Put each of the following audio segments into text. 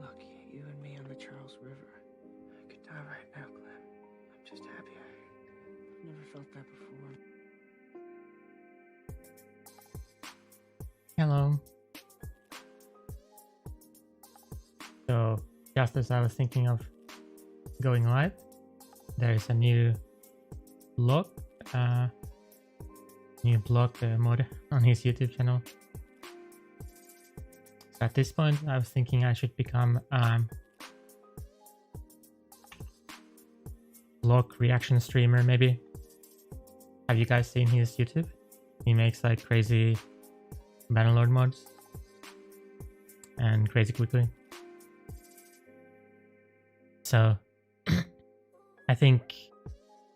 Look, you and me on the Charles River. I could die right now, Clem. I'm just happy I've never felt that before. Hello. So, just as I was thinking of going live, there's a new blog mod on his YouTube channel. So at this point, I was thinking I should become blog reaction streamer, maybe. Have you guys seen his YouTube? He makes like crazy Bannerlord mods and crazy quickly. So I think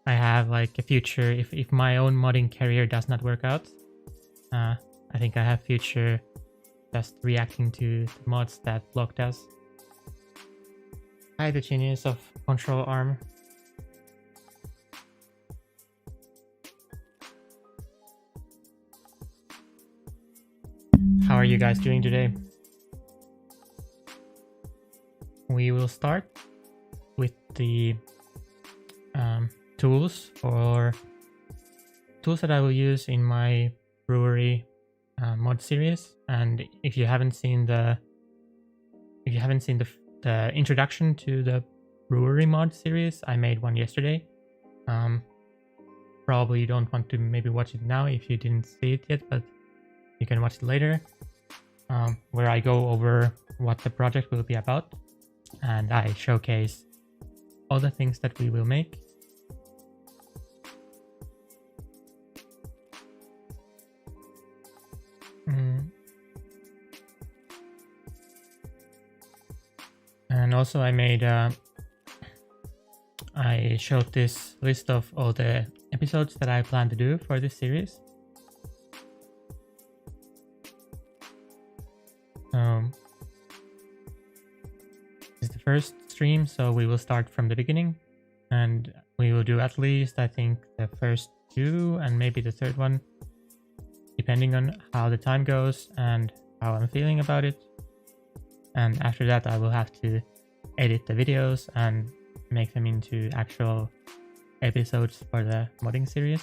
I have like a future if my own modding career does not work out. I think I have future just reacting to the mods that blog does. Hi, the genius of control arm. How are you guys doing today? We will start with the tools that I will use in my brewery mod series. And if you haven't seen the introduction to the brewery mod series, I made one yesterday. Probably you don't want to maybe watch it now if you didn't see it yet, but you can watch it later, where I go over what the project will be about and I showcase all the things that we will make. And also I showed this list of all the episodes that I plan to do for this series. This is the first stream, so we will start from the beginning, and we will do at least, I think, the first two and maybe the third one, depending on how the time goes and how I'm feeling about it. And after that, I will have to edit the videos and make them into actual episodes for the modding series.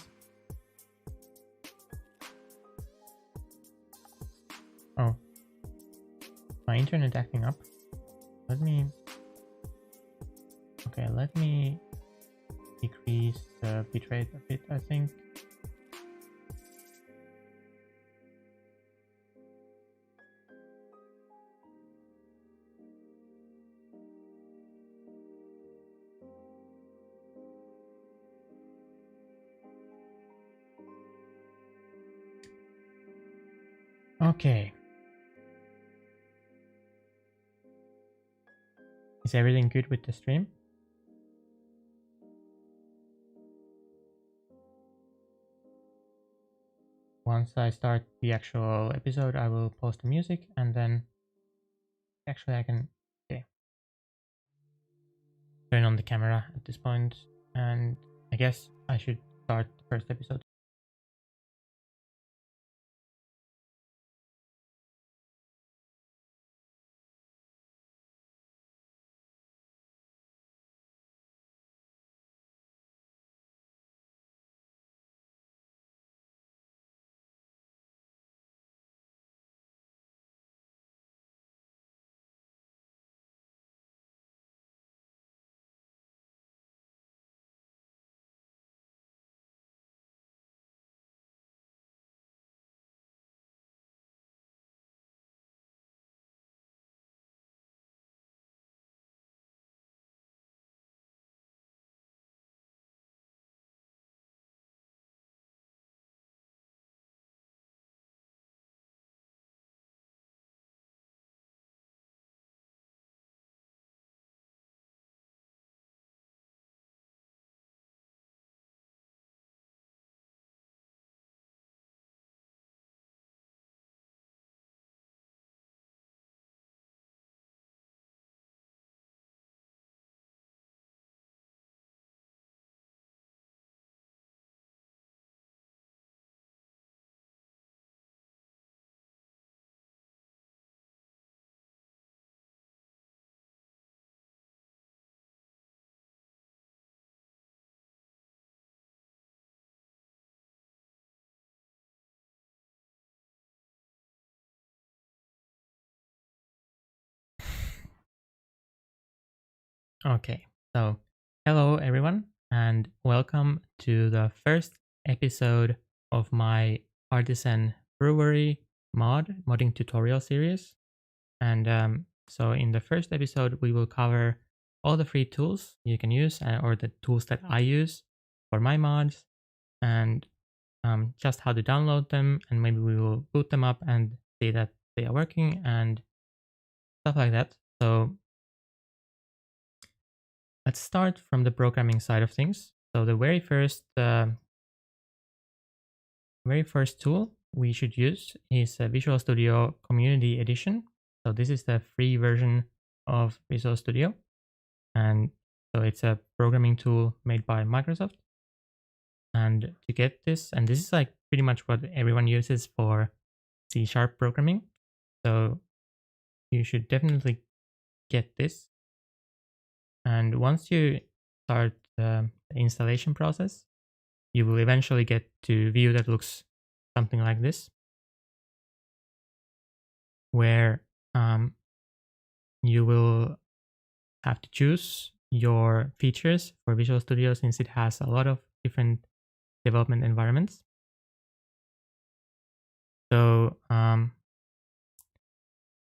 Oh, my internet acting up. Let me decrease the bitrate a bit, I think. Okay. Is everything good with the stream? Once I start the actual episode, I will post the music, and then actually I can turn on the camera at this point, and I guess I should start the first episode. Okay, so hello everyone, and welcome to the first episode of my Artisan Brewery modding tutorial series. And so in the first episode, we will cover all the free tools you can use, or the tools that I use for my mods, and just how to download them, and maybe we will boot them up and see that they are working and stuff like that. So let's start from the programming side of things. So the very first tool we should use is Visual Studio Community Edition. So this is the free version of Visual Studio, and so it's a programming tool made by Microsoft. And to get this, and this is like pretty much what everyone uses for C# programming. So you should definitely get this. And once you start the installation process, you will eventually get to a view that looks something like this, where you will have to choose your features for Visual Studio since it has a lot of different development environments. So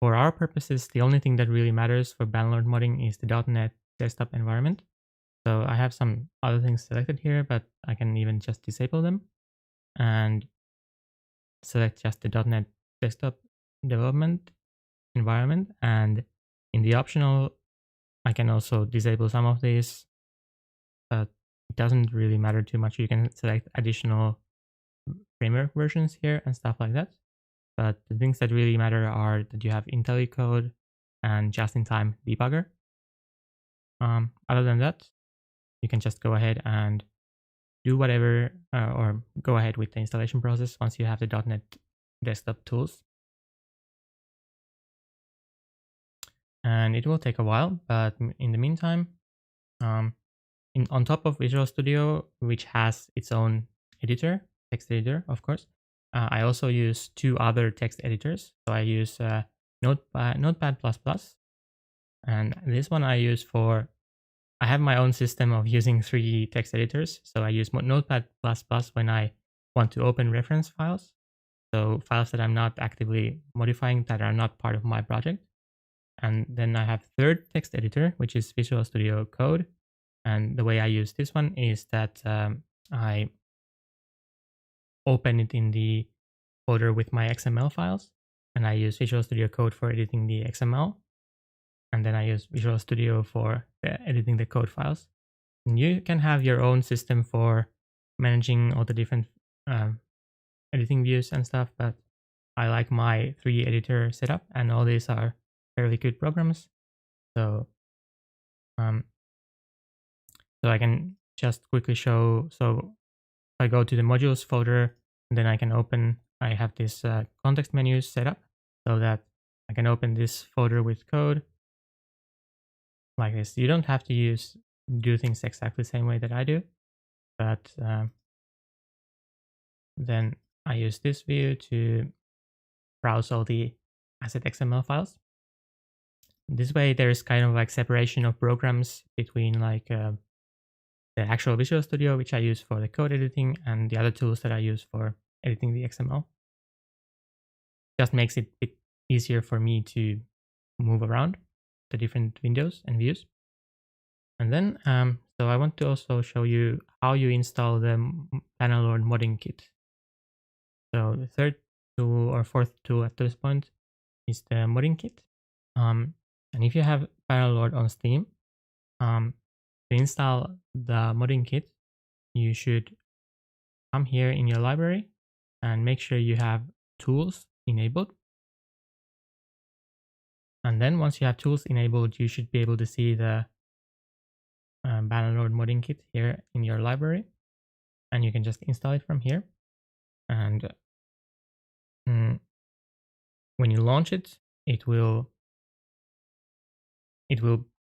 for our purposes, the only thing that really matters for Bannerlord modding is the .NET desktop environment. So I have some other things selected here, but I can even just disable them and select just the .NET desktop development environment. And in the optional, I can also disable some of these, but it doesn't really matter too much. You can select additional framework versions here and stuff like that. But the things that really matter are that you have IntelliCode and just-in-time debugger. Other than that, you can just go ahead and do whatever, or go ahead with the installation process once you have the .NET desktop tools. And it will take a while, but in the meantime, on top of Visual Studio, which has its own editor, text editor, of course, I also use two other text editors. So I use Notepad++, and this one I use for, I have my own system of using 3 text editors. So I use Notepad++ when I want to open reference files. So files that I'm not actively modifying, that are not part of my project. And then I have third text editor, which is Visual Studio Code. And the way I use this one is that I open it in the folder with my XML files, and I use Visual Studio Code for editing the XML. And then I use Visual Studio for editing the code files. And you can have your own system for managing all the different editing views and stuff, but I like my 3 editor setup, and all these are fairly good programs. So so I can just quickly show. So I go to the modules folder, and then I can open, I have this context menu set up so that I can open this folder with code like this. You don't have to do things exactly the same way that I do, but then I use this view to browse all the asset XML files. This way there's kind of like separation of programs between like the actual Visual Studio, which I use for the code editing, and the other tools that I use for editing the XML. Just makes it a bit easier for me to move around the different windows and views. And then, so I want to also show you how you install the Bannerlord Modding kit. So the third tool or fourth tool at this point is the modding kit. And if you have Bannerlord on Steam, to install the modding kit, you should come here in your library and make sure you have tools enabled. And then once you have tools enabled, you should be able to see the Bannerlord modding kit here in your library, and you can just install it from here. And when you launch it, it will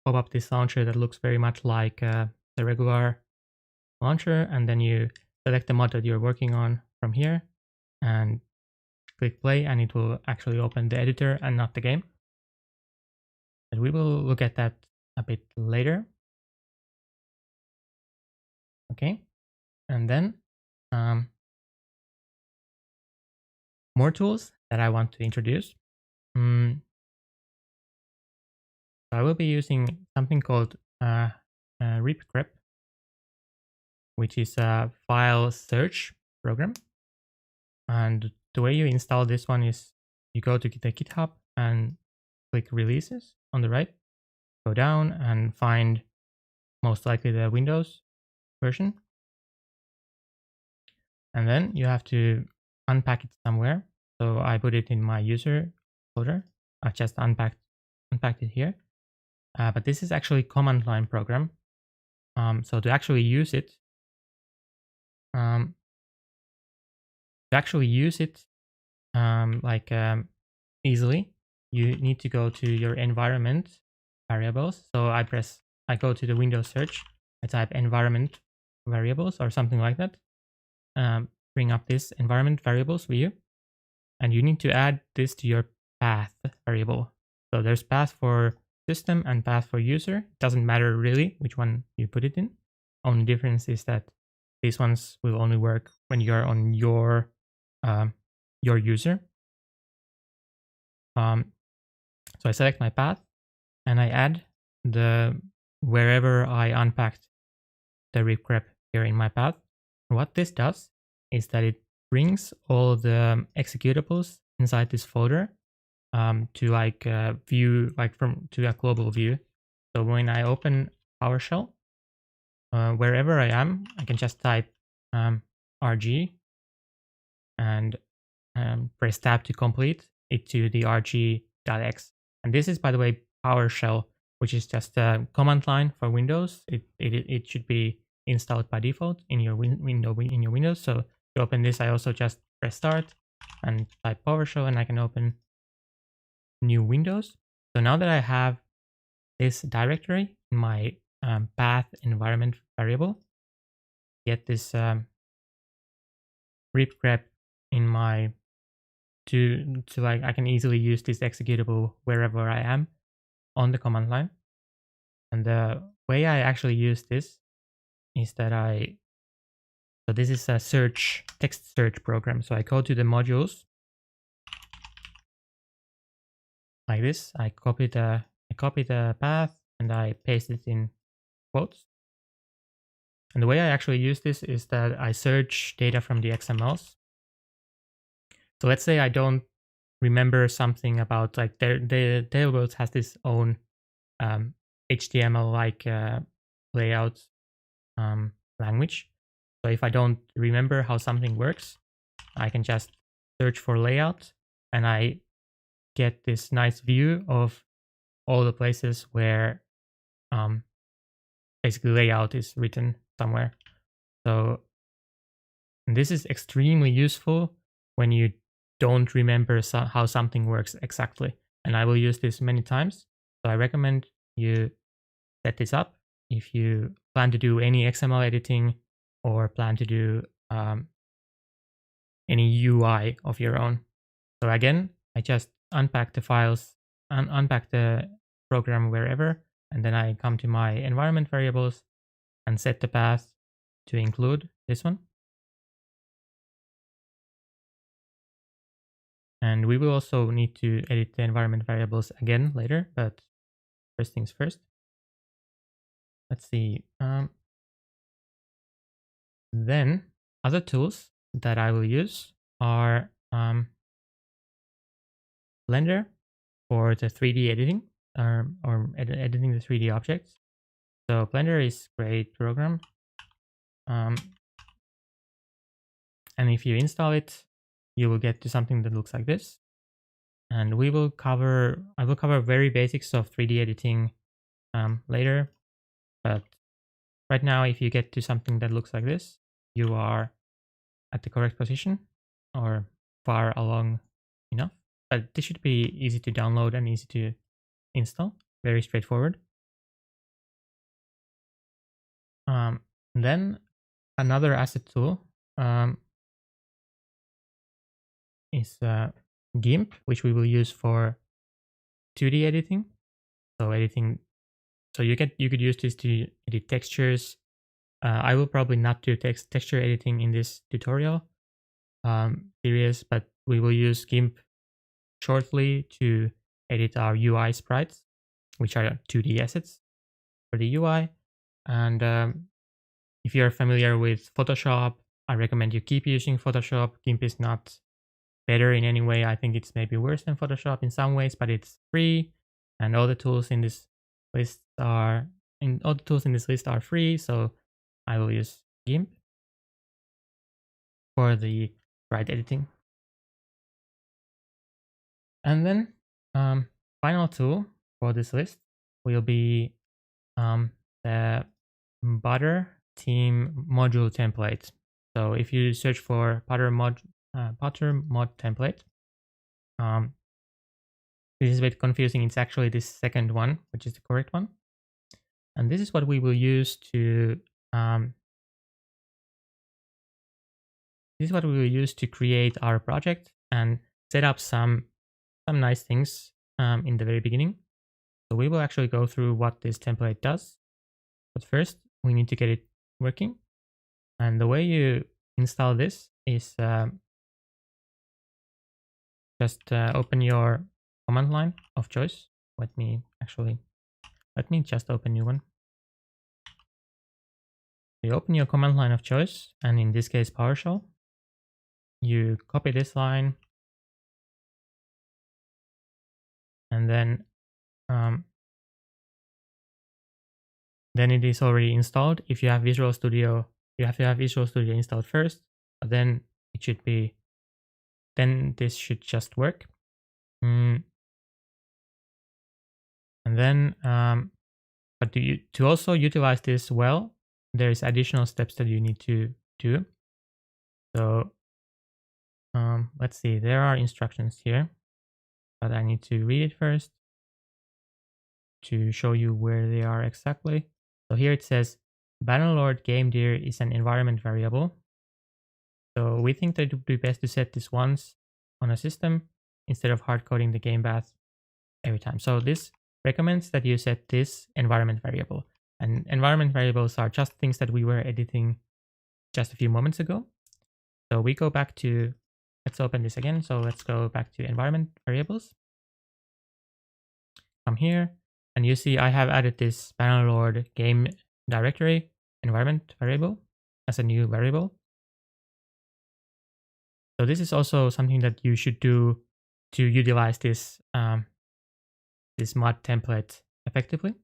pop up this launcher that looks very much like the regular launcher, and then you select the mod that you're working on from here and click play, and it will actually open the editor and not the game. But we will look at that a bit later. Okay, and then more tools that I want to introduce. I will be using something called ripgrep, which is a file search program. And the way you install this one is you go to the GitHub and click releases on the right, go down and find most likely the Windows version. And then you have to unpack it somewhere. So I put it in my user folder. I just unpacked it here. But this is actually command line program. So to actually use it, easily, you need to go to your environment variables. So I go to the Windows search, I type environment variables or something like that. Bring up this environment variables view, and you need to add this to your path variable. So there's path for system and path for user. It doesn't matter really which one you put it in. Only difference is that these ones will only work when you're on your user. So I select my path and I add the wherever I unpacked the ripgrep here in my path. What this does is that it brings all the executables inside this folder to like view, like to a global view. So when I open PowerShell, wherever I am, I can just type RG and press tab to complete it to the rg.x. And this is, by the way, PowerShell, which is just a command line for Windows. It should be installed by default in your Windows. So to open this, I also just press start and type PowerShell, and I can open new Windows. So now that I have this directory in my path environment variable, get this ripgrep in my to like I can easily use this executable wherever I am on the command line. And the way I actually use this is that so this is a text search program. So I go to the modules like this. I copy the path and I paste it in quotes. And the way I actually use this is that I search data from the XMLs. So let's say I don't remember something about like the tailwords has this own HTML like layout language. So if I don't remember how something works, I can just search for layout and I get this nice view of all the places where basically layout is written somewhere. So this is extremely useful when you don't remember how something works exactly. And I will use this many times. So I recommend you set this up if you plan to do any XML editing or plan to do any UI of your own. So again, I just unpack the files and unpack the program wherever, and then I come to my environment variables and set the path to include this one. And we will also need to edit the environment variables again later, but first things first. Let's see. Then other tools that I will use are Blender for the 3D editing or editing the 3D objects. So Blender is a great program. And if you install it, you will get to something that looks like this. And I will cover very basics of 3D editing later. But right now, if you get to something that looks like this, you are at the correct position or far along enough. But this should be easy to download and easy to install. Very straightforward. Then another asset tool is GIMP, which we will use for 2D editing. So you could use this to edit textures, I will probably not do texture editing in this tutorial series, but we will use GIMP shortly to edit our UI sprites, which are 2D assets for the UI. And if you're familiar with Photoshop, I recommend you keep using Photoshop. GIMP is not better in any way. I think it's maybe worse than Photoshop in some ways, but it's free, and all the tools in this list are free. So I will use GIMP for the sprite editing. And then final tool for this list will be the Butter theme module template. So if you search for Butter mod template, this is a bit confusing. It's actually this second one, which is the correct one. And this is what we will use to create our project and set up some nice things in the very beginning. So we will actually go through what this template does. But first, we need to get it working. And the way you install this is just open your command line of choice. Let me just open new one. You open your command line of choice, and in this case PowerShell. You copy this line, and then it is already installed. If you have Visual Studio, you have to have Visual Studio installed first, but then this should just work. And then, but to also utilize this well, there's additional steps that you need to do. So let's see, there are instructions here, but I need to read it first to show you where they are exactly. So here it says, Bannerlord game dir is an environment variable. So we think that it would be best to set this once on a system instead of hard coding the game path every time. So this recommends that you set this environment variable. And environment variables are just things that we were editing just a few moments ago. So we go back to, let's open this again. So let's go back to environment variables. Come here, and you see I have added this Bannerlord game directory environment variable as a new variable. So this is also something that you should do to utilize this this mod template effectively.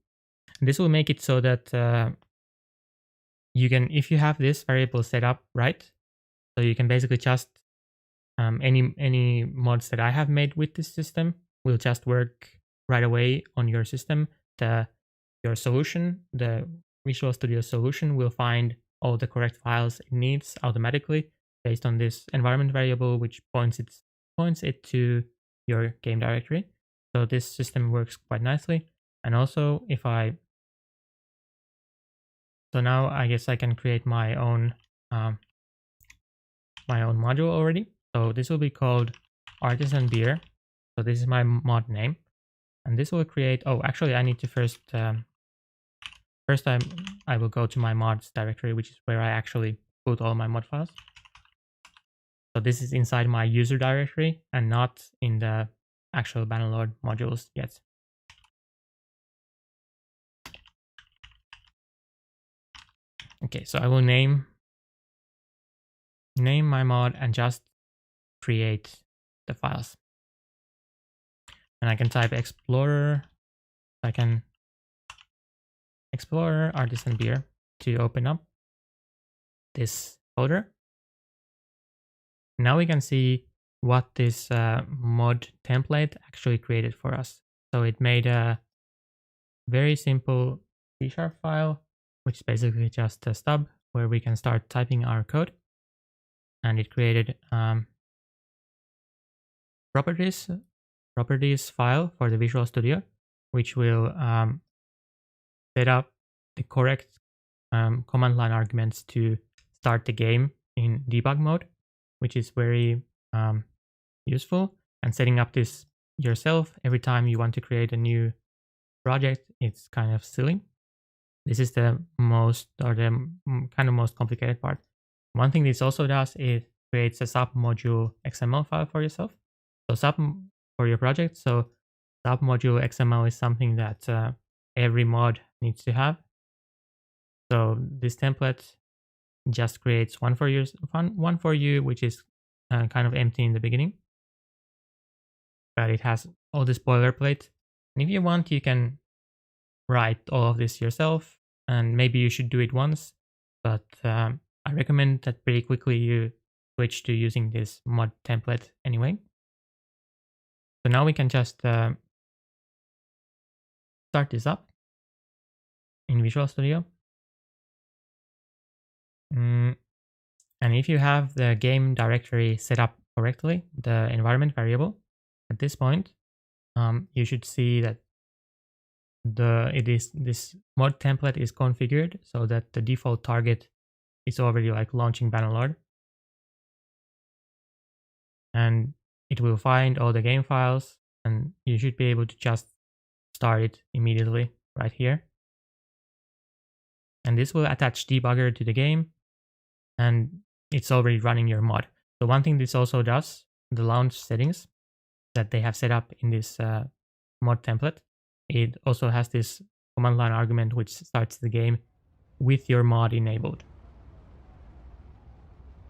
And this will make it so that you can, if you have this variable set up right, so you can basically just any mods that I have made with this system will just work right away on your system. Your solution, the Visual Studio solution, will find all the correct files it needs automatically based on this environment variable, which points it to your game directory. So this system works quite nicely. And also, so now I guess I can create my own module already. So this will be called Artisan Beer. So this is my mod name, and this will create. Oh, actually, I need to first I will go to my mods directory, which is where I actually put all my mod files. So this is inside my user directory and not in the actual Bannerlord modules yet. Okay, so I will name my mod and just create the files. And I can type Explorer. I can Explorer Artisan Beer to open up this folder. Now we can see what this mod template actually created for us. So it made a very simple C# file, which is basically just a stub where we can start typing our code. And it created properties file for the Visual Studio, which will set up the correct command line arguments to start the game in debug mode, which is very useful. And setting up this yourself every time you want to create a new project, it's kind of silly. This is the most, or the kind of most complicated part. One thing this also does is creates a submodule XML file for yourself. So for your project. So submodule XML is something that every mod needs to have. So this template just creates one for you, which is kind of empty in the beginning, but it has all this boilerplate. And if you want, you can write all of this yourself, and maybe you should do it once, but I recommend that pretty quickly you switch to using this mod template anyway. So now we can just start this up in Visual Studio. And if you have the game directory set up correctly, the environment variable, at this point, you should see that this mod template is configured so that the default target is already like launching Bannerlord. And it will find all the game files, and you should be able to just start it immediately right here. And this will attach debugger to the game, and it's already running your mod. So one thing this also does, the launch settings that they have set up in this mod template, it also has this command line argument which starts the game with your mod enabled.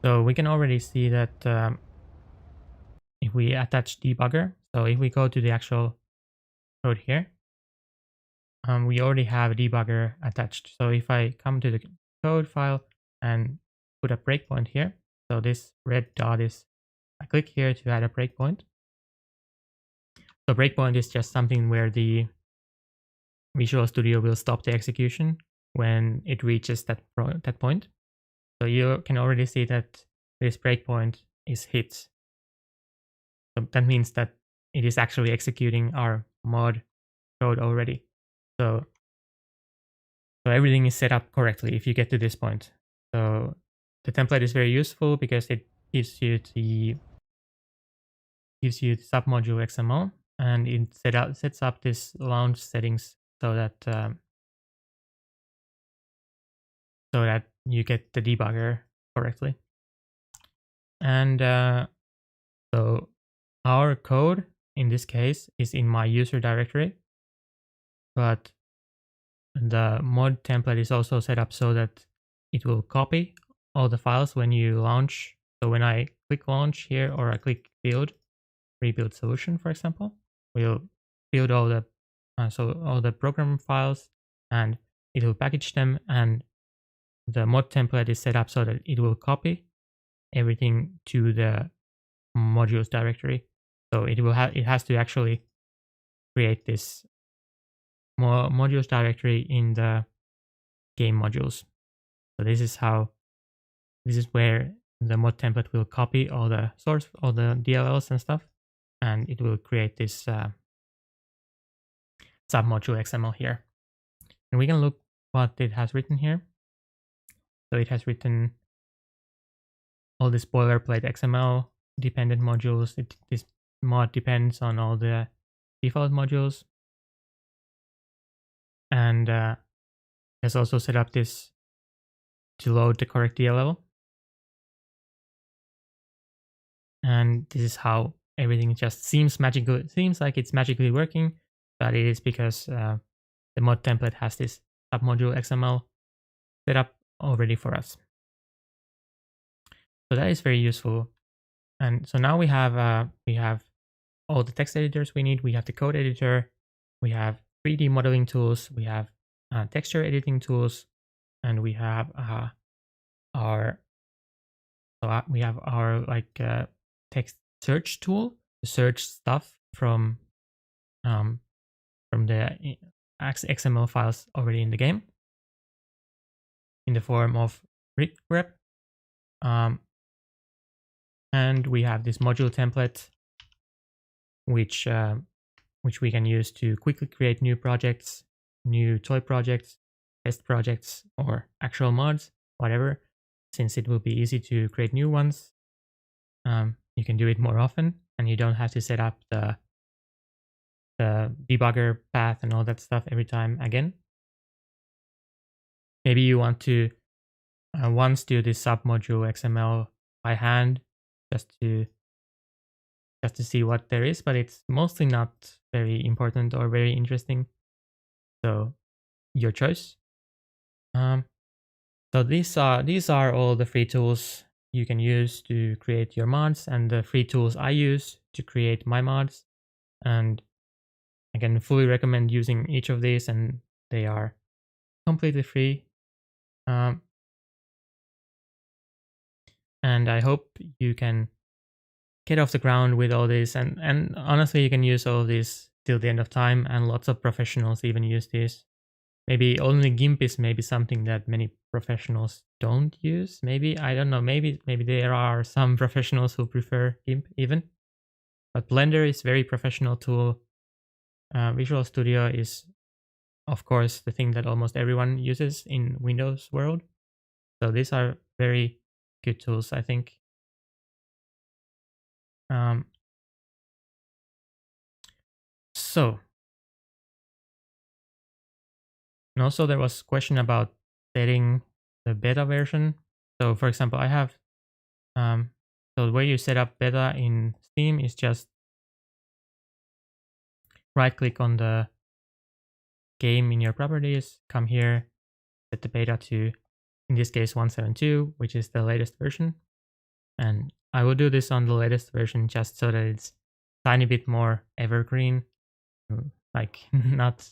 So we can already see that if we attach debugger, so if we go to the actual code here, we already have a debugger attached. So if I come to the code file and put a breakpoint here, so this red dot is, I click here to add a breakpoint. So breakpoint is just something where the Visual Studio will stop the execution when it reaches that point. So you can already see that this breakpoint is hit. So that means that it is actually executing our mod code already. So everything is set up correctly if you get to this point. So the template is very useful because it gives you the submodule XML, and it sets up this launch settings so that you get the debugger correctly. And so our code in this case is in my user directory, but the mod template is also set up so that it will copy all the files when you launch. So when I click launch here, or I click rebuild solution, for example, we'll build all the program files, and it will package them, and the mod template is set up so that it will copy everything to the modules directory. So it has to actually create this modules directory in the game modules. So this is where the mod template will copy all the DLLs and stuff, and it will create this submodule XML here. And we can look what it has written here. So it has written all this boilerplate XML dependent modules. This mod depends on all the default modules, and has also set up this to load the correct DLL. And this is how everything just seems like it's magically working, but it is because the mod template has this submodule XML set up already for us. So that is very useful. And so now we have all the text editors we need. We have the code editor, we have 3D modeling tools, we have texture editing tools, and we have our text search tool to search stuff from the XML files already in the game in the form of grep. And we have this module template, which we can use to quickly create new projects, new toy projects, test projects, or actual mods, whatever. Since it will be easy to create new ones, you can do it more often, and you don't have to set up the debugger path and all that stuff every time again. maybe you want to once do this submodule XML by hand just to see what there is, but it's mostly not very important or very interesting. So your choice. So these are all the free tools you can use to create your mods, and the free tools I use to create my mods. And I can fully recommend using each of these, and they are completely free. And I hope you can get off the ground with all this. And honestly, you can use all of this till the end of time, and lots of professionals even use this. Maybe only GIMP is maybe something that many professionals don't use. Maybe, I don't know, maybe there are some professionals who prefer GIMP even. But Blender is very professional tool. Visual Studio is, of course, the thing that almost everyone uses in Windows world. So these are very good tools, I think. So, and also there was a question about setting the beta version. So for example, I have, so the way you set up beta in Steam is just right click on the game in your properties, come here, set the beta to, in this case, 1.7.2, which is the latest version. And I will do this on the latest version just so that it's tiny bit more evergreen, like not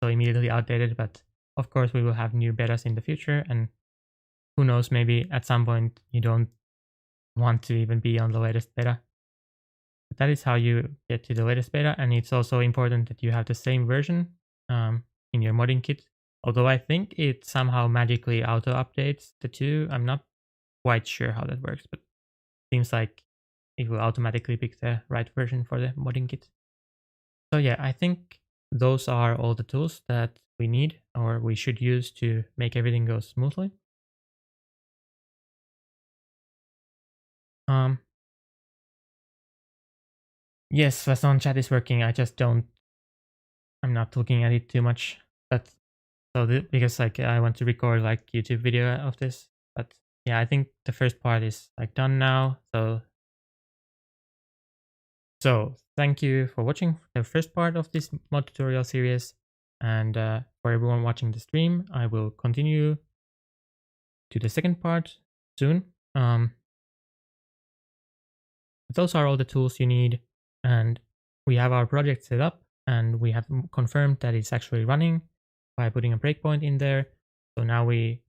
so immediately outdated, but of course we will have new betas in the future, and who knows, maybe at some point you don't want to even be on the latest beta. But that is how you get to the latest beta, and it's also important that you have the same version in your modding kit. Although I think it somehow magically auto updates the two. I'm not quite sure how that works, but it seems like it will automatically pick the right version for the modding kit. So yeah, I think those are all the tools that we need or we should use to make everything go smoothly. Yes, Vasson chat is working. I'm not looking at it too much, but because like I want to record like YouTube video of this, but yeah, I think the first part is like done now. So thank you for watching the first part of this mod tutorial series, and for everyone watching the stream, I will continue to the second part soon. Those are all the tools you need, and we have our project set up, and we have confirmed that it's actually running by putting a breakpoint in there. So now we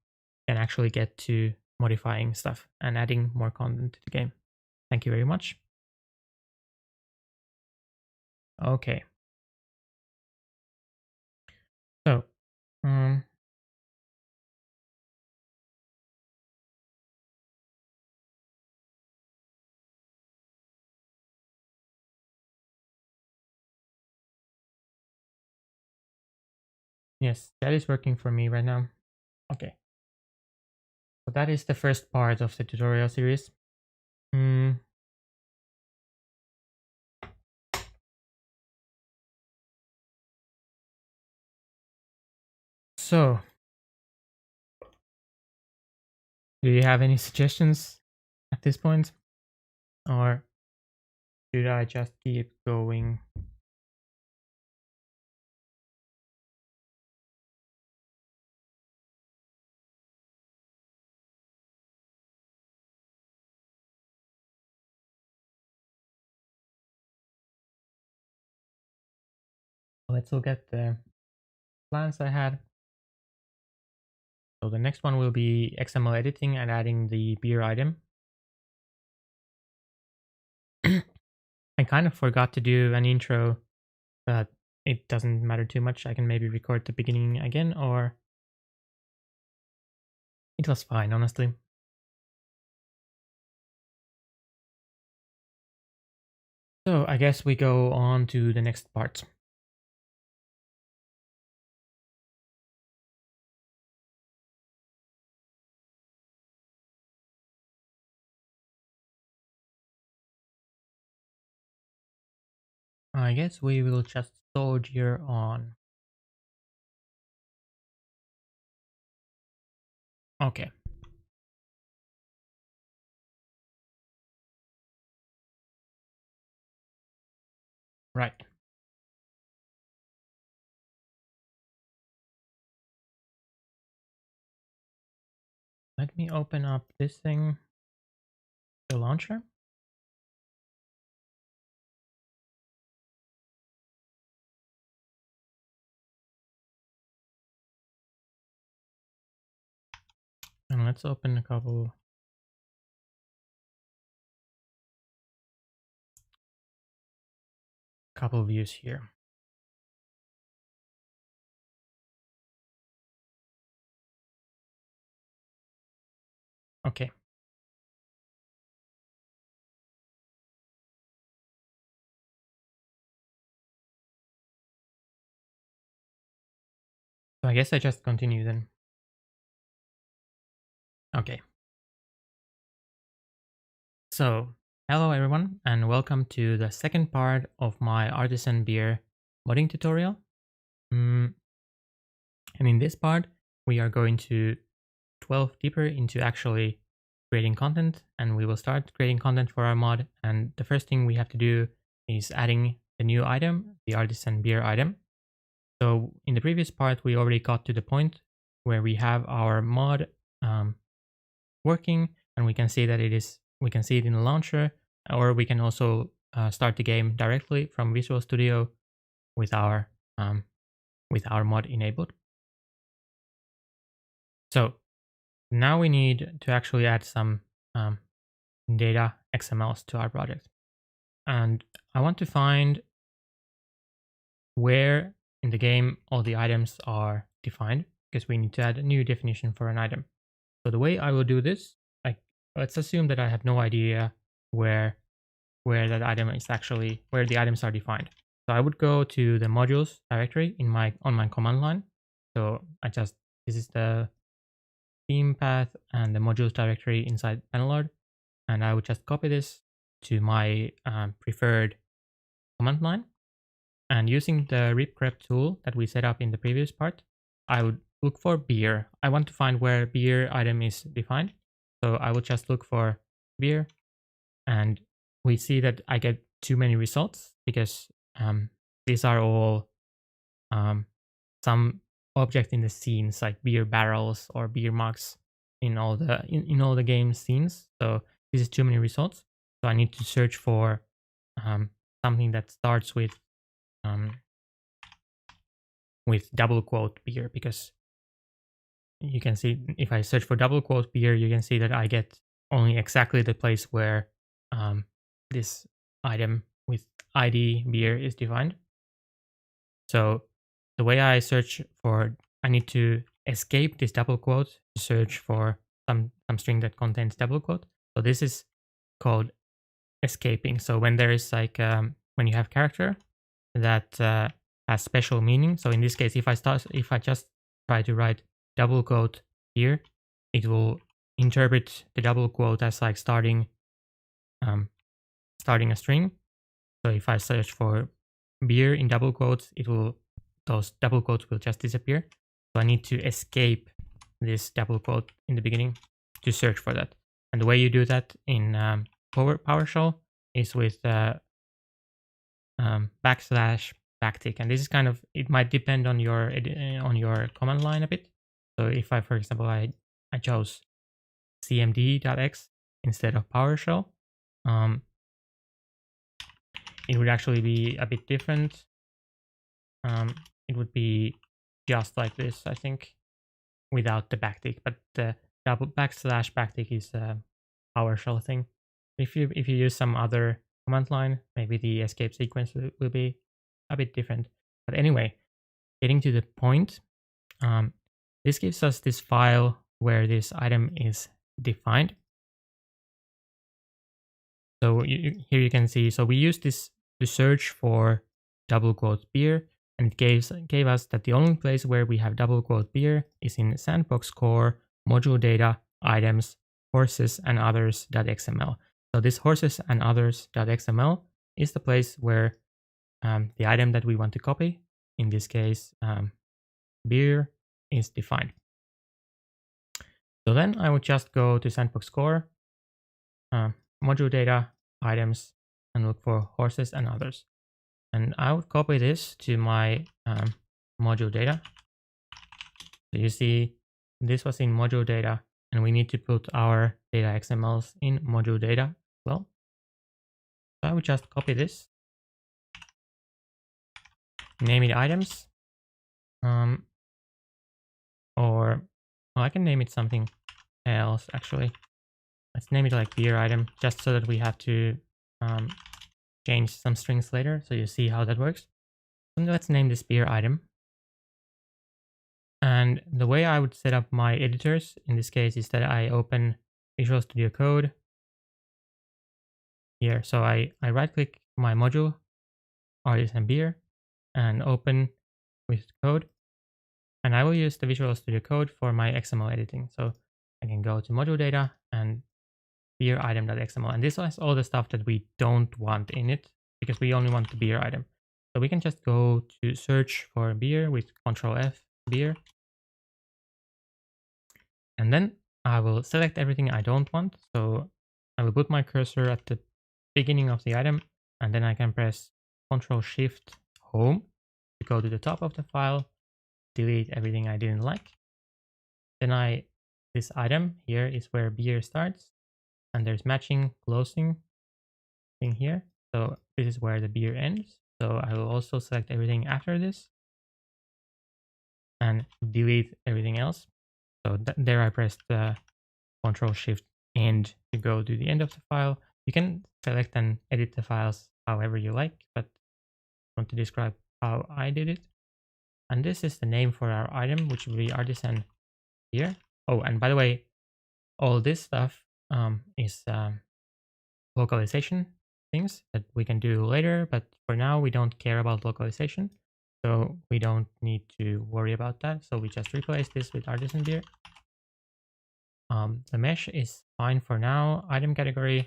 can actually get to modifying stuff and adding more content to the game. Thank you very much. Okay. So, yes, that is working for me right now. Okay. So that is the first part of the tutorial series. So, do you have any suggestions at this point? Or should I just keep going? Let's look at the plans I had. So the next one will be XML editing and adding the beer item. I kind of forgot to do an intro, but it doesn't matter too much. I can maybe record the beginning again, or it was fine, honestly. So I guess we go on to the next part. I guess we will just soldier on. Okay. Right. Let me open up this thing, the launcher. And let's open a couple views here. Okay. So I guess I just continue then. Okay. So, hello everyone, and welcome to the second part of my Artisan Beer Modding tutorial. And in this part, we are going to delve deeper into actually creating content, and we will start creating content for our mod. And the first thing we have to do is adding the new item, the Artisan Beer item. So in the previous part, we already got to the point where we have our mod working, and we can see that we can see it in the launcher, or we can also start the game directly from Visual Studio with our mod enabled. So now we need to actually add some data XMLs to our project, and I want to find where in the game all the items are defined, because we need to add a new definition for an item. So the way I will do this, like, let's assume that I have no idea where that item is actually, where the items are defined. So I would go to the modules directory on my command line. So this is the theme path and the modules directory inside Bannerlord, and I would just copy this to my preferred command line. And using the rip grep tool that we set up in the previous part, I would look for beer. I want to find where beer item is defined. So I would just look for beer, and we see that I get too many results because these are all some object in the scenes, like beer barrels or beer mugs in all the game scenes. So this is too many results. So I need to search for something that starts with double quote beer, because you can see if I search for double quote beer, you can see that I get only exactly the place where this item with ID beer is defined. So the way I search for, I need to escape this double quote to search for some string that contains double quote. So this is called escaping. So when there is like when you have character that has special meaning. So in this case, if I just try to write double quote here, it will interpret the double quote as like starting a string. So if I search for beer in double quotes, those double quotes will just disappear. So I need to escape this double quote in the beginning to search for that. And the way you do that in PowerShell is with \backtick, and this is kind of, it might depend on your command line a bit. So if I, for example, I chose cmd.x instead of PowerShell, it would actually be a bit different. It would be just like this, I think, without the backtick, but the \backtick is a PowerShell thing. If you use some other command line, maybe the escape sequence will be a bit different. But anyway, getting to the point, this gives us this file where this item is defined. So here you can see, so we use this to search for double quote beer, and it gave us that the only place where we have double quote beer is in sandbox core, module data, items, horses and others.xml. So this horses and others.xml is the place where the item that we want to copy, in this case beer, is defined. So then I would just go to Sandbox Core, module data, items, and look for horses and others. And I would copy this to my module data. So you see this was in module data, and we need to put our data XMLs in module data as well. So I would just copy this, name it items, or well, I can name it something else actually. Let's name it like beer item, just so that we have to change some strings later, so you see how that works. And let's name this beer item. And the way I would set up my editors in this case is that I open Visual Studio Code here. So I right click my module, Artisan Beer, and open with code. And I will use the Visual Studio Code for my XML editing. So I can go to module data and beer item.xml. And this has all the stuff that we don't want in it because we only want the beer item. So we can just go to search for beer with Control F, beer. And then I will select everything I don't want. So I will put my cursor at the beginning of the item, and then I can press Control Shift Home to go to the top of the file, delete everything I didn't like. Then this item here is where beer starts, and there's matching closing thing here. So this is where the beer ends. So I will also select everything after this and delete everything else. So there I pressed the Control Shift End to go to the end of the file. You can select and edit the files however you like, but I want to describe how I did it. And this is the name for our item, which will be Artisan Beer. Oh, and by the way, all this stuff is localization things that we can do later, but for now we don't care about localization, so we don't need to worry about that. So we just replace this with Artisan Beer. The mesh is fine for now. Item category,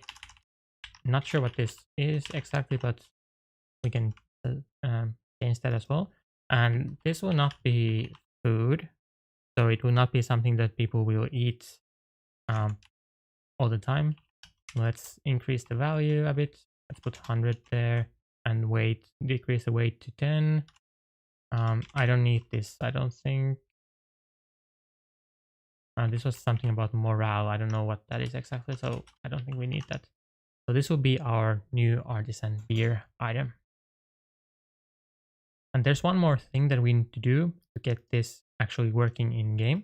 not sure what this is exactly, but we can change that as well. And this will not be food, so it will not be something that people will eat all the time. Let's increase the value a bit. Let's put 100 there and weight, decrease the weight to 10. I don't need this, I don't think. This was something about morale. I don't know what that is exactly, so I don't think we need that. So this will be our new Artisan Beer item. And there's one more thing that we need to do to get this actually working in game.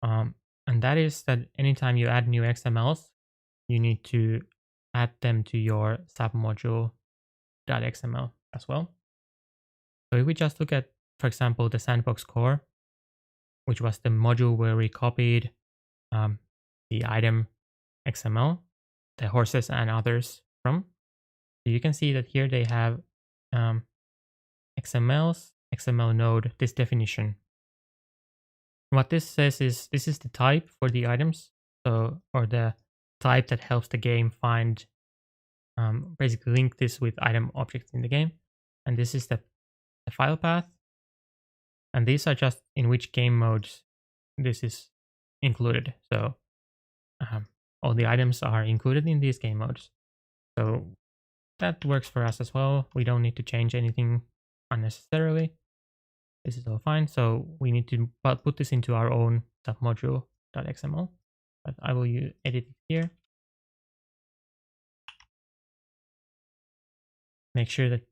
And that is that anytime you add new XMLs, you need to add them to your submodule.xml as well. So if we just look at, for example, the Sandbox core, which was the module where we copied the item XML, the horses and others from, so you can see that here they have XMLs, XML node, this definition. What this says is this is the type for the items, so or the type that helps the game find, basically link this with item objects in the game, and this is the file path, and these are just in which game modes this is included. So all the items are included in these game modes, so that works for us as well. We don't need to change anything unnecessarily. This is all fine. So we need to put this into our own submodule.xml, but I will edit it here. Make sure that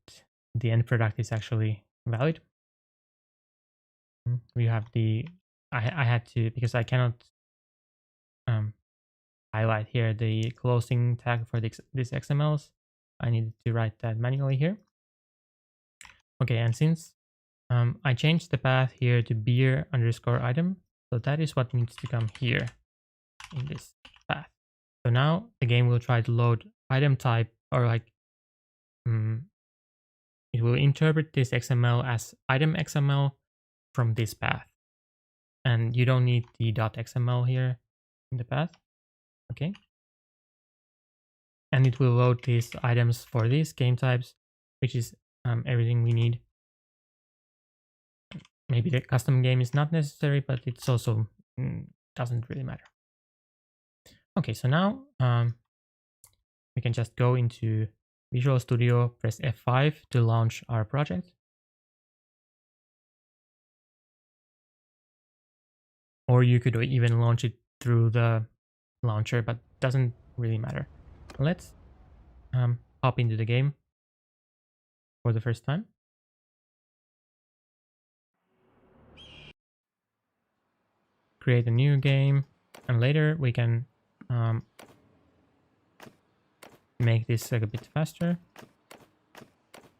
the end product is actually valid. We have I had to, because I cannot highlight here the closing tag for these XMLs. I needed to write that manually here. Okay, and since I changed the path here to beer underscore item, so that is what needs to come here in this path. So now the game will try to load item type, or like it will interpret this XML as item XML from this path. And you don't need the .xml here in the path. Okay. And it will load these items for these game types, which is everything we need. Maybe the custom game is not necessary, but it's also doesn't really matter. Okay, so now we can just go into Visual Studio, press F5 to launch our project. Or you could even launch it through the launcher, but doesn't really matter. Let's hop into the game for the first time. Create a new game, and later we can make this a bit faster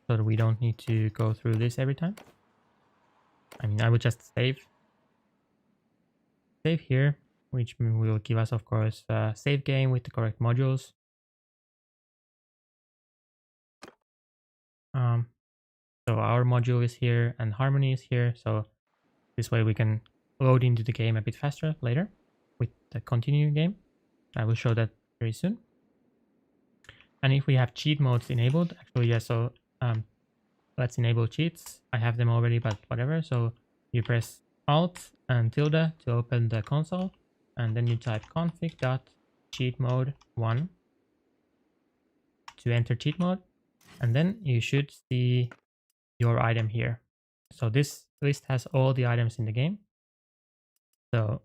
so that we don't need to go through this every time. I mean, I would just save here, which will give us, of course, a save game with the correct modules. So our module is here and Harmony is here, so this way we can load into the game a bit faster later with the continue game. I will show that very soon. And if we have cheat modes enabled, actually, yeah, so let's enable cheats. I have them already, but whatever. So you press Alt and tilde to open the console, and then you type config.cheatmode1 to enter cheat mode, and then you should see your item here. So this list has all the items in the game. So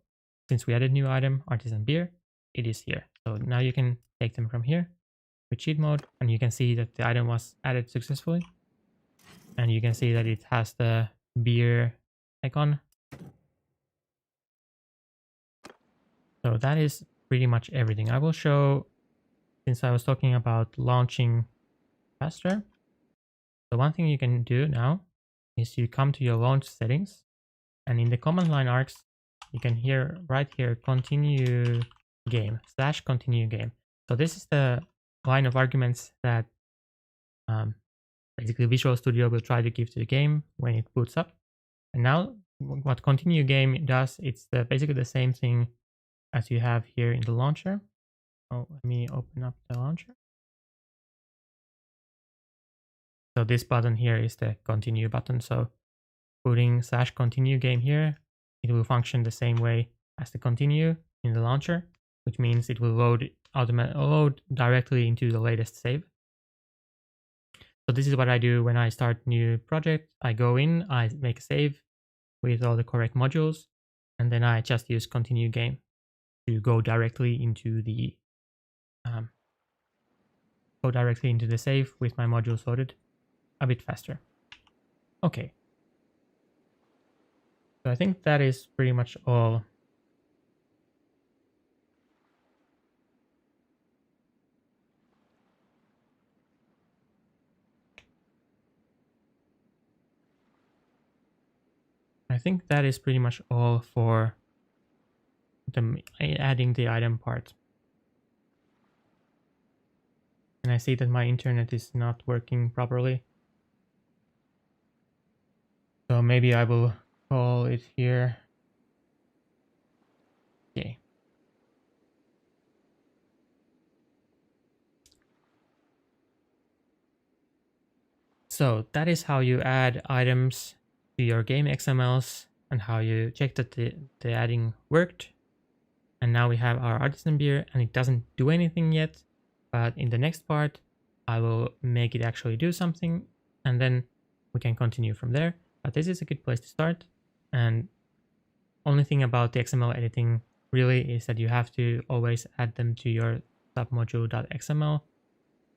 since we added new item, Artisan Beer, it is here. So now you can take them from here with cheat mode, and you can see that the item was added successfully. And you can see that it has the beer icon. So that is pretty much everything. I will show, since I was talking about launching faster. So one thing you can do now is you come to your launch settings, and in the command line arcs, you can hear right here, continue game, /continue game. So this is the line of arguments that basically Visual Studio will try to give to the game when it boots up. And now what continue game does, it's basically the same thing as you have here in the launcher. Oh, let me open up the launcher. So this button here is the continue button. So putting /continue game here, it will function the same way as the continue in the launcher, which means it will load directly into the latest save. So this is what I do when I start new project. I go in, I make a save with all the correct modules, and then I just use continue game to go directly into the save with my modules loaded a bit faster. Okay. So I think that is pretty much all. I think that is pretty much all for adding the item part. And I see that my internet is not working properly. So maybe I will call it here. Okay. So that is how you add items to your game XMLs and how you check that the adding worked. And now we have our Artisan Beer, and it doesn't do anything yet, but in the next part I will make it actually do something, and then we can continue from there. But this is a good place to start, and only thing about the XML editing really is that you have to always add them to your submodule.xml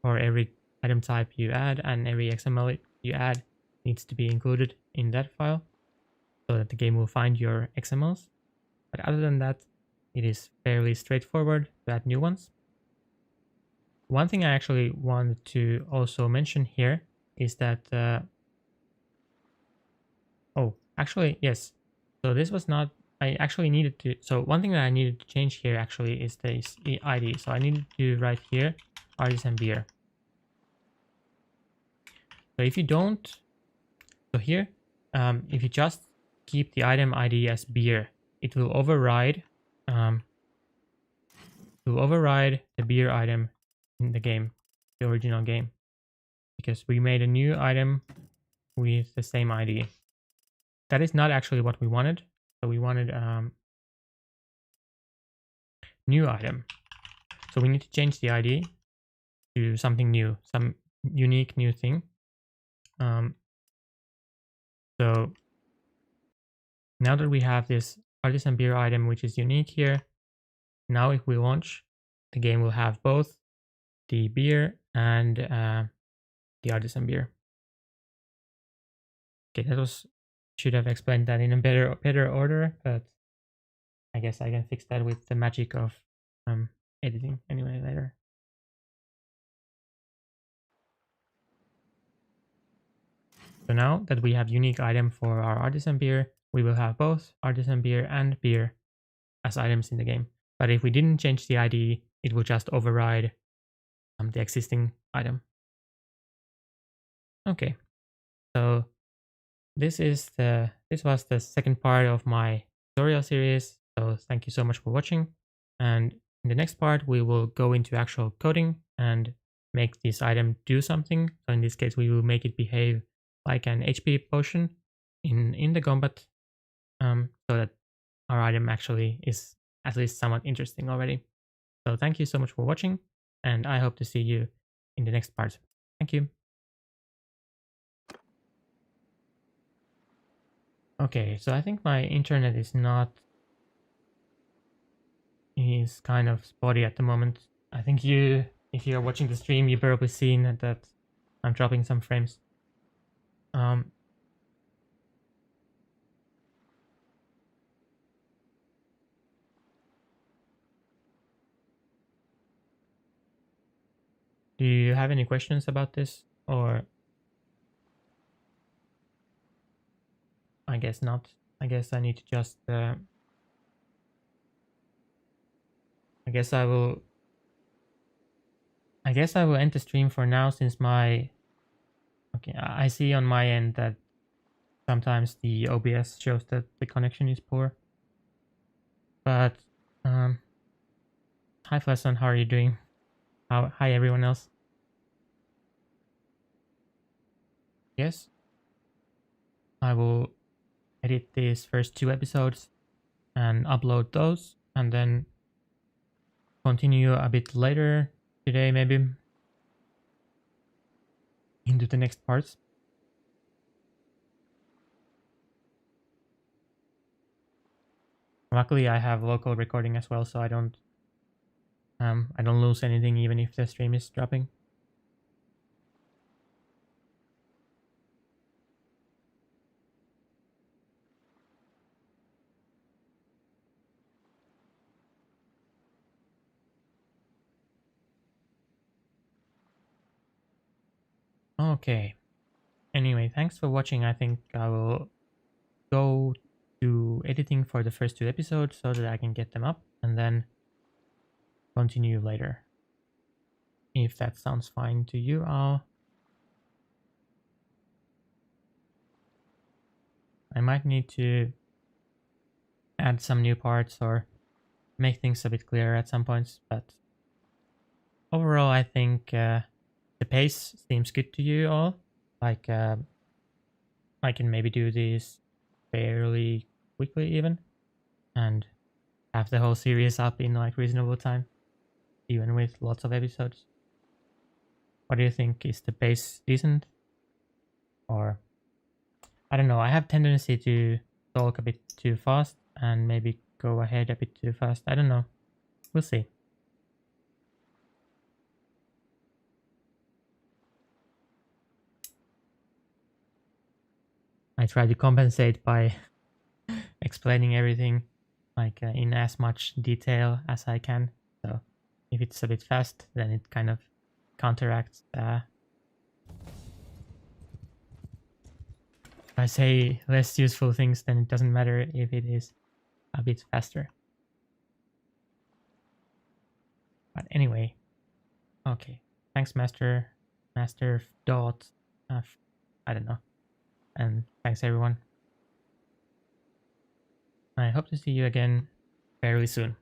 for every item type you add, and every XML you add needs to be included in that file so that the game will find your XMLs. But other than that, it is fairly straightforward to add new ones. One thing I actually wanted to also mention here is that yes. So this was not, I actually needed to, so one thing that I needed to change here actually is this ID. So I needed to write here Artisan Beer. So if you don't, so here, if you just keep the item ID as beer, it will override the beer item in the game, the original game, because we made a new item with the same ID. That is not actually what we wanted. So we wanted new item. So we need to change the ID to something new, some unique new thing. So now that we have this artisan beer item, which is unique here, now if we launch, the game will have both the beer and the artisan beer. Okay, should have explained that in a better order, but I guess I can fix that with the magic of editing anyway later. So now that we have unique item for our artisan beer, we will have both artisan beer and beer as items in the game. But if we didn't change the ID, it will just override the existing item. Okay, so this was the second part of my tutorial series. So thank you so much for watching. And in the next part, we will go into actual coding and make this item do something. So in this case, we will make it behave like an HP potion in the combat, so that our item actually is at least somewhat interesting already. So thank you so much for watching, and I hope to see you in the next part. Thank you. Okay, so I think my internet is kind of spotty at the moment. I think if you're watching the stream, you've probably seen that I'm dropping some frames. Do you have any questions about this, or I guess not. I guess I need to just I guess I will end the stream for now, since I see on my end that sometimes the OBS shows that the connection is poor. But hi Flasson, how are you doing? Hi everyone else. Yes, I will edit these first 2 episodes and upload those, and then continue a bit later today, maybe into the next parts. Luckily, I have local recording as well, so I don't lose anything even if the stream is dropping. Okay. Anyway, thanks for watching. I think I will go to editing for the first 2 episodes so that I can get them up, and then continue later. If that sounds fine to you, I might need to add some new parts or make things a bit clearer at some points, but overall I think the pace seems good to you all. Like I can maybe do these fairly quickly even, and have the whole series up in like reasonable time, even with lots of episodes. What do you think? Is the pace decent? Or I don't know, I have tendency to talk a bit too fast and maybe go ahead a bit too fast. I don't know. We'll see. I try to compensate by explaining everything like in as much detail as I can. So if it's a bit fast, then it kind of counteracts. If I say less useful things, then it doesn't matter if it is a bit faster. But anyway, okay. Thanks, Master Dot. I don't know. And thanks everyone. I hope to see you again fairly soon.